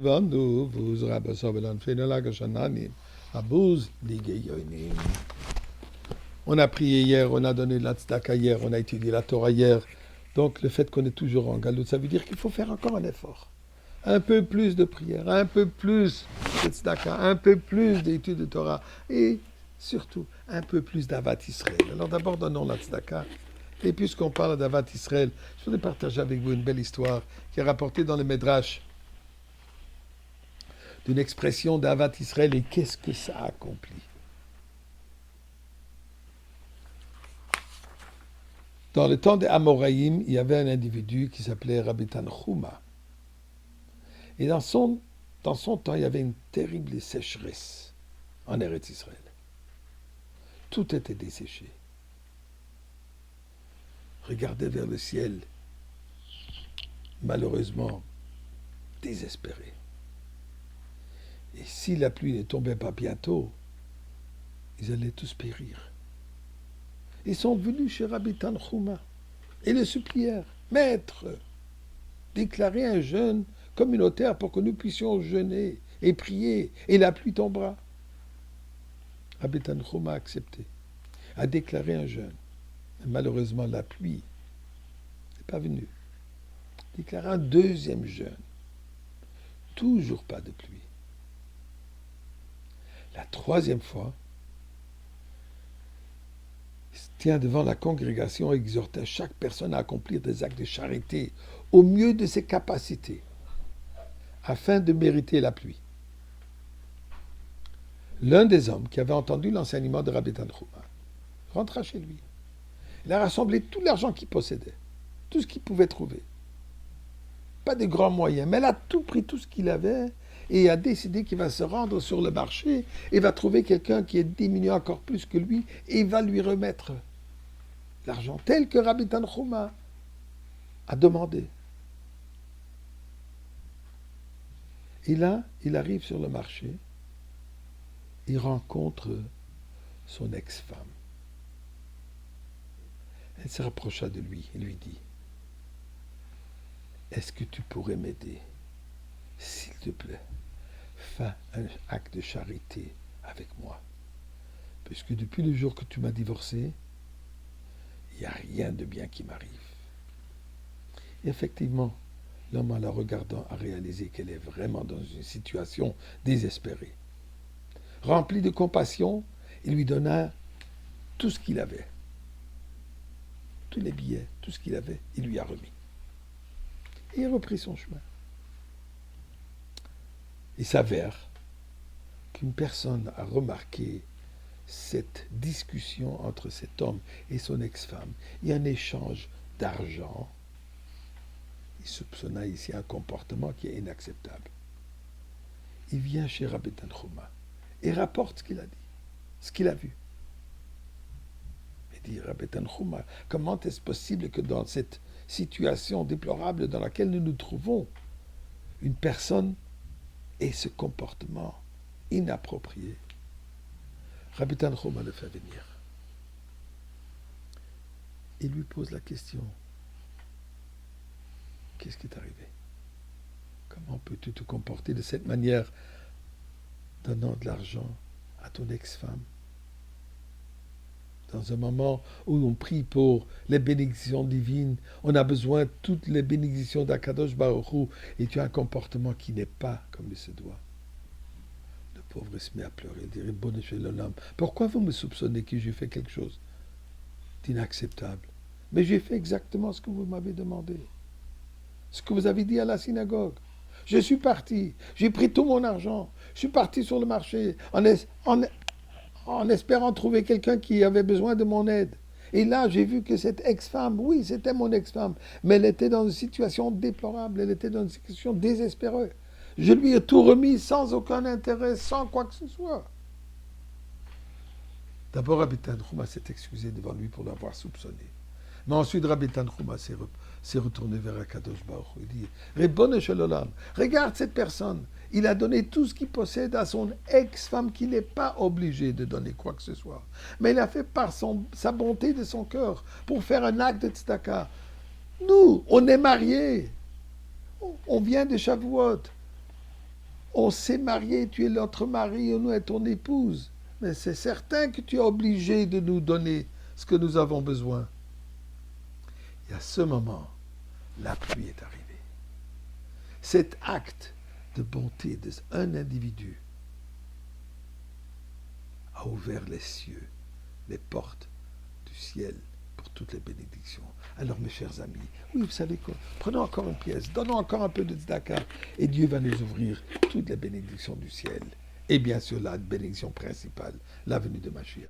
Vandu vuz rabasobelan fenolagashananim abuz ligeyonim. On a prié hier, on a donné la tzedaka hier, on a étudié la Torah hier. Donc le fait qu'on est toujours en galoute, ça veut dire qu'il faut faire encore un effort. Un peu plus de prière, un peu plus de tzedaka, un peu plus d'études de Torah et surtout un peu plus d'Avat Israël. Alors d'abord donnons la tzedaka. Et puisqu'on parle d'Avat Israël, je voudrais partager avec vous une belle histoire qui est rapportée dans le Midrash d'une expression d'Avat Israël et qu'est-ce que ça accomplit. Dans le temps des Amoraïm, il y avait un individu qui s'appelait Rabbi Tanchuma. Et dans son temps, il y avait une terrible sécheresse en Eretz Israël. Tout était desséché. Regardez vers le ciel, malheureusement, désespéré. Et si la pluie ne tombait pas bientôt, ils allaient tous périr. Ils sont venus chez Rabbi Tanchuma et le supplièrent, Maître, déclarez un jeûne communautaire pour que nous puissions jeûner et prier, et la pluie tombera. Rabbi Tanchuma a accepté, a déclaré un jeûne. Mais malheureusement, la pluie n'est pas venue. Déclaré un deuxième jeûne. Toujours pas de pluie. La troisième fois, il se tient devant la congrégation et exhorte chaque personne à accomplir des actes de charité au mieux de ses capacités, afin de mériter la pluie. L'un des hommes qui avait entendu l'enseignement de Rabbi Tanchuma rentra chez lui. Il a rassemblé tout l'argent qu'il possédait, tout ce qu'il pouvait trouver. Pas de grands moyens, mais il a tout pris, tout ce qu'il avait, et a décidé qu'il va se rendre sur le marché et va trouver quelqu'un qui est diminué encore plus que lui et va lui remettre l'argent tel que Rabbi Tanchuma a demandé. Et là, il arrive sur le marché, il rencontre son ex-femme. Elle se rapprocha de lui et lui dit, « Est-ce que tu pourrais m'aider, s'il te plaît, fais un acte de charité avec moi, puisque depuis le jour que tu m'as divorcé, il n'y a rien de bien qui m'arrive. » Effectivement, l'homme en la regardant a réalisé qu'elle est vraiment dans une situation désespérée. Rempli de compassion, il lui donna tout ce qu'il avait. Tous les billets, tout ce qu'il avait, il lui a remis. Et il a repris son chemin. Il s'avère qu'une personne a remarqué cette discussion entre cet homme et son ex-femme et un échange d'argent. Il soupçonna ici un comportement qui est inacceptable. Il vient chez Rabbi Tanchuma et rapporte ce qu'il a dit, ce qu'il a vu. Il dit, Rabbi Tanchuma, comment est-ce possible que dans cette situation déplorable dans laquelle nous nous trouvons, une personne ait ce comportement inapproprié? Rabbi Tanchuma le fait venir. Il lui pose la question, qu'est-ce qui est arrivé? Comment peux-tu te comporter de cette manière, donnant de l'argent à ton ex-femme? Dans un moment où on prie pour les bénédictions divines, on a besoin de toutes les bénédictions d'Akadosh Baruch Hu, et tu as un comportement qui n'est pas comme il se doit. Le pauvre se met à pleurer, il dit, Bonne chez l'homme, pourquoi vous me soupçonnez que j'ai fait quelque chose d'inacceptable? Mais j'ai fait exactement ce que vous m'avez demandé, ce que vous avez dit à la synagogue. Je suis parti, j'ai pris tout mon argent, je suis parti sur le marché en espérant trouver quelqu'un qui avait besoin de mon aide. Et là, j'ai vu que cette ex-femme, oui, c'était mon ex-femme, mais elle était dans une situation déplorable, elle était dans une situation désespérée. Je lui ai tout remis sans aucun intérêt, sans quoi que ce soit. D'abord, Rabbi Tanchuma s'est excusé devant lui pour l'avoir soupçonné. Mais ensuite, Rabbi Tanchuma s'est retourné vers Akadosh Baruch Hu. Il dit, Ribono shel olam, regarde cette personne. Il a donné tout ce qu'il possède à son ex-femme qui n'est pas obligé de donner quoi que ce soit. Mais il a fait par sa bonté de son cœur pour faire un acte de tzedaka. Nous, on est mariés. On vient de Shavuot. on s'est marié, tu es notre mari, nous est ton épouse. Mais c'est certain que tu es obligé de nous donner ce que nous avons besoin. Et à ce moment, la pluie est arrivée. Cet acte de bonté d'un individu a ouvert les cieux, les portes du ciel pour toutes les bénédictions. Alors mes chers amis, oui, vous savez quoi, prenons encore une pièce, donnons encore un peu de tzedaka et Dieu va nous ouvrir toutes les bénédictions du ciel. Et bien sûr la bénédiction principale, la venue de Mashiach.